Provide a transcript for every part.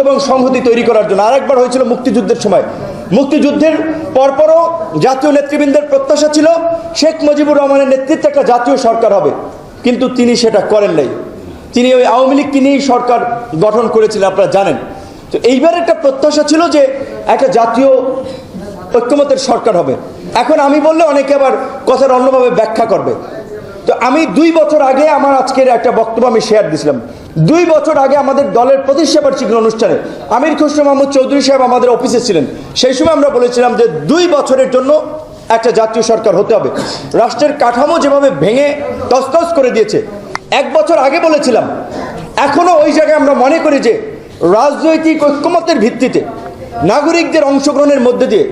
এবং সংহতি তৈরি করার জন্য। আরেকবার হয়েছিল মুক্তিযুদ্ধের সময়। মুক্তিযুদ্ধের পরপরও জাতীয় নেতৃবৃন্দের প্রত্যাশা ছিল শেখ মুজিবুর রহমানের নেতৃত্বে একটা জাতীয় সরকার হবে, কিন্তু তিনি সেটা করেন নাই। তিনি ওই আওয়ামী লীগকে নিয়েই সরকার গঠন করেছিলেন, আপনারা জানেন। তো এইবার একটা প্রত্যাশা ছিল যে একটা জাতীয় ঐক্যমতের সরকার হবে। এখন আমি বললে অনেকে আবার কথার অন্যভাবে ব্যাখ্যা করবে। তো আমি 2 বছর আগে আমার আজকের একটা বক্তব্য আমি শেয়ার দিয়েছিলাম। 2 বছর আগে আমাদের দলের প্রতিষ্ঠা বার্ষিকী অনুষ্ঠানে আমির খসরু মাহমুদ চৌধুরী সাহেব আমাদের অফিসে ছিলেন। সেই সময় আমরা বলেছিলাম যে 2 বছরের জন্য একটা জাতীয় সরকার হতে হবে। রাষ্ট্রের কাঠামো যেভাবে ভেঙে তছনছ করে দিয়েছে, 1 বছর আগে বলেছিলাম, এখনো ওই জায়গায় আমরা মনে করি যে রাজনৈতিক ঐক্যমতের ভিত্তিতে নাগরিকদের অংশগ্রহণের মধ্যে দিয়ে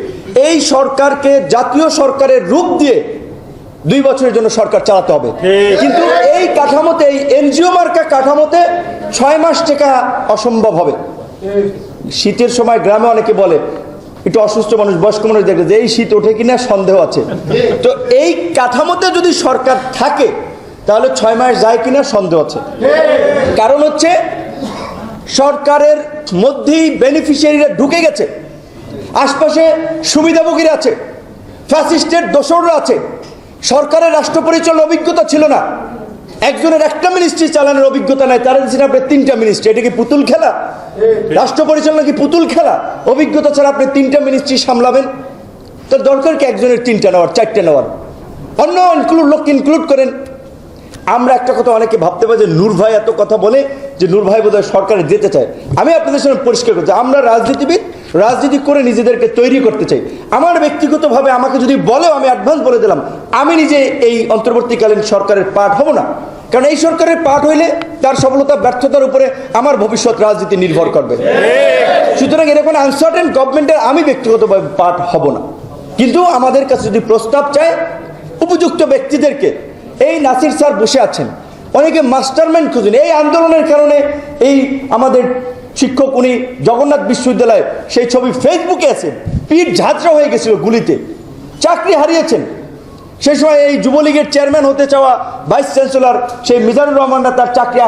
এই সরকারকে জাতীয় সরকারের রূপ দিয়ে 2 বছরের জন্য সরকার চালাতে হবে। কিন্তু এই কাঠামোতে, এই এনজিও মার্কা কাঠামোতে 6 মাস টেকা অসম্ভব হবে। শীতের সময় গ্রামে অনেকে বলে, একটু অসুস্থ মানুষ, বয়স্ক মানুষ দেখে যে এই শীত ওঠে কিনা সন্দেহ আছে। তো এই কাঠামোতে যদি সরকার থাকে তাহলে 6 মাস যায় কিনা সন্দেহ আছে। কারণ হচ্ছে সরকারের মধ্যেই বেনিফিশিয়ারিরা ঢুকে গেছে, আশপাশে সুবিধাভোগীরা আছে, ফ্যাসিস্টের দোসররা আছে। সরকারের রাষ্ট্র পরিচালনার অভিজ্ঞতা ছিল না, একজনের একটা মিনিস্ট্রি চালানোর অভিজ্ঞতা নাই, তারা দিচ্ছেন আপনি 3টা মিনিস্ট্রি। এটা কি পুতুল খেলা? রাষ্ট্র পরিচালনা কি পুতুল খেলা? অভিজ্ঞতা ছাড়া আপনি 3টা মিনিস্ট্রি সামলাবেন? তো দরকার কি একজনের 3টা নেওয়ার, 4টে নেওয়ার? অন্য লোককে ইনক্লুড করেন। আমরা একটা কথা অনেকে ভাবতে পারি যে নূর ভাই এত কথা বলে যে নূর ভাই বোধহয় সরকারে যেতে চায়। আমি আপনাদের সামনে পরিষ্কার করছি, আমরা রাজনীতিবিদ, রাজনীতি করে নিজেদেরকে তৈরি করতে চাই। আমার ব্যক্তিগতভাবে আমাকে যদি বলেও, আমি অ্যাডভান্স বলে দিলাম, আমি নিজে এই অন্তর্বর্তীকালীন সরকারের পার্ট হব না। কারণ এই সরকারের পার্ট হইলে তার সফলতা ব্যর্থতার উপরে আমার ভবিষ্যৎ রাজনীতি নির্ভর করবে। সুতরাং এরকম আনসার্টেন গভর্নমেন্টের আমি ব্যক্তিগতভাবে পার্ট হব না। কিন্তু আমাদের কাছে যদি প্রস্তাব চায় উপযুক্ত ব্যক্তিদেরকে, এই নাসির স্যার বসে আছেন, অনেকে মাস্টারমাইন্ড খুঁজেন এই আন্দোলনের কারণে। এই আমাদের শিক্ষক, উনি জগন্নাথ বিশ্ববিদ্যালয়ে, সেই ছবি ফেসবুকে আছে, পিঠ ঝাঁঝরা হয়ে গেছিল গুলিতে, চাকরি হারিয়েছেন। সেই সময় এই যুবলীগের চেয়ারম্যান হতে চাওয়া ভাইস চ্যান্সেলর সেই মিজানুর রহমানরা তার চাকরি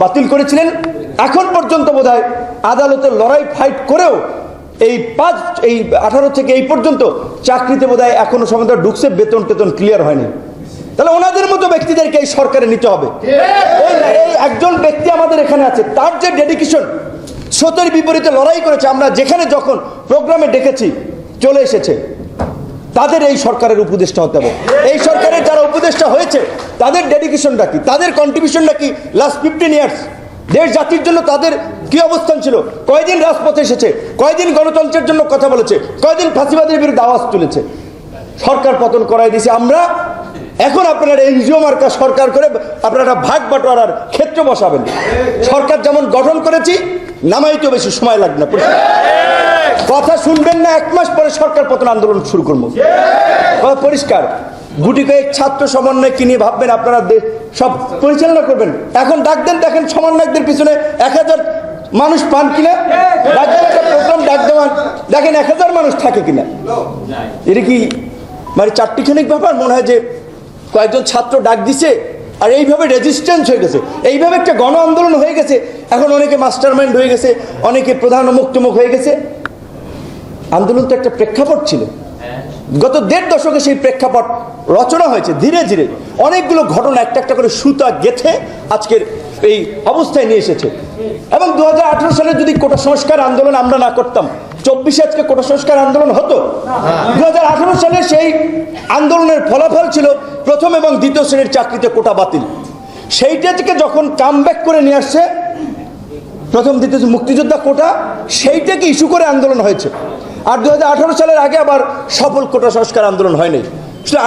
বাতিল করেছিলেন। এখন পর্যন্ত বোধহয় আদালতে লড়াই ফাইট করেও এই 18 থেকে এই পর্যন্ত চাকরিতে বোধহয় এখনো সময় ঢুকছে, বেতন টেতন ক্লিয়ার হয়নি। তাহলে ওনাদের মতো ব্যক্তিদেরকে এই সরকারে নিতে হবে। এই একজন ব্যক্তি আমাদের এখানে আছে, তার যে ডেডিকেশন, স্রোতের বিপরীতে লড়াই করেছে, আমরা যেখানে যখন প্রোগ্রামে ডেকেছি চলে এসেছে, তাদের এই সরকারের উপদেষ্টা হতে হবে। এই সরকারের যারা উপদেষ্টা হয়েছে তাদের ডেডিকেশনটা কি, তাদের কন্ট্রিবিউশনটা কি? লাস্ট 15 ইয়ার্স দেশ জাতির জন্য তাদের কি অবস্থান ছিল? কয়দিন রাজপথে এসেছে, কয়দিন গণতন্ত্রের জন্য কথা বলেছে, কয়দিন ফাঁসিবাদের বিরুদ্ধে আওয়াজ তুলেছে? সরকার পতন করাই দিয়েছে আমরা। এখন আপনারা এনজিও মার্কা সরকার করে আপনারা ভাগ বাটোয়ারার ক্ষেত্র বসাবেন। সরকার যেমন গঠন করেছি, নামাইতে বেশি সময় লাগবে না। কথা শুনবেন না, 1 মাস পরে সরকার পতন আন্দোলন শুরু করবো। পরিষ্কার। গুটি কয়েক ছাত্র সমন্বয়কে নিয়ে ভাববেন আপনারা সব পরিচালনা করবেন। এখন ডাক দেন, দেখেন সমন্বয়কদের পিছনে 1000 মানুষ পান কিনা। প্রোগ্রাম ডাক দেওয়ান, দেখেন 1000 মানুষ থাকে কিনা। এটা কি মানে চারটিখানিক ব্যাপার? মনে হয় যে কয়েকজন ছাত্র ডাক দিছে আর এইভাবে রেজিস্ট্যান্স হয়ে গেছে, এইভাবে একটা গণ আন্দোলন হয়ে গেছে। এখন অনেকে মাস্টারমাইন্ড হয়ে গেছে, অনেকে প্রধান মুক্তমুখ হয়ে গেছে। আন্দোলন তো একটা প্রেক্ষাপট ছিল, গত 1.5 দশকে সেই প্রেক্ষাপট রচনা হয়েছে। ধীরে ধীরে অনেকগুলো ঘটনা একটা একটা করে সুতা গেথে আজকের এই অবস্থায় নিয়ে এসেছে। এবং 2018 সালে যদি কোটা সংস্কার আন্দোলন আমরা না করতাম, 24-এ আজকে কোটা সংস্কার আন্দোলন হতো। 2018 সালে সেই আন্দোলনের ফলাফল ছিল প্রথম এবং দ্বিতীয় শ্রেণীর চাকরিতে কোটা বাতিল। সেইটা থেকে যখন কামব্যাক করে নিয়ে আসছে প্রথম দ্বিতীয় মুক্তিযোদ্ধা কোটা, সেইটাকে ইস্যু করে আন্দোলন হয়েছে। আর 2018 সালের আগে আবার সফল কোটা সংস্কার আন্দোলন হয়নি।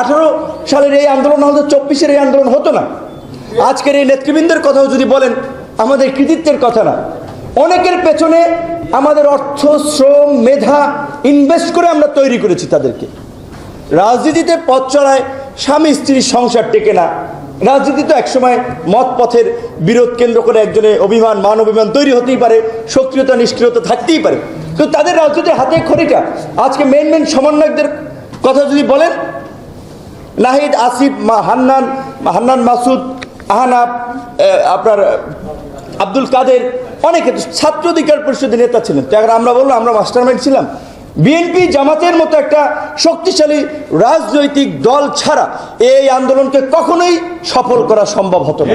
18 সালের এই আন্দোলন হতো, 24-এর এই আন্দোলন হতো না। আজকের এই নেতৃবৃন্দের কথাও যদি বলেন, আমাদের কৃতিত্বের কথা না, অনেকের পেছনে আমাদের অর্থ, শ্রম, মেধা ইনভেস্ট করে আমরা তৈরি করেছি তাদেরকে। রাজনীতিতে পথ চলায় স্বামী স্ত্রীর সংসার টেকে না। রাজনীতি তো একসময় মত পথের বিরোধ কেন্দ্র করে একজনের অভিমান, মান অভিমান তৈরি হতেই পারে, সক্রিয়তা নিষ্ক্রিয়তা থাকতেই পারে, কিন্তু তাদের রাজনীতির হাতে খড়িটা। আজকে মেন সমন্বয়কদের কথা যদি বলেন, নাহিদ, আসিফ, হান্নান মাসুদ, আহনাব, আপনার আব্দুল কাদের, অনেকে ছাত্র অধিকার পরিষদের নেতা ছিলেন। তো এখন আমরা বললাম আমরা মাস্টারমাইন্ড ছিলাম। বিএনপি জামাতের মতো একটা শক্তিশালী রাজনৈতিক দল ছাড়া এই আন্দোলনকে কখনোই সফল করা সম্ভব হতো না।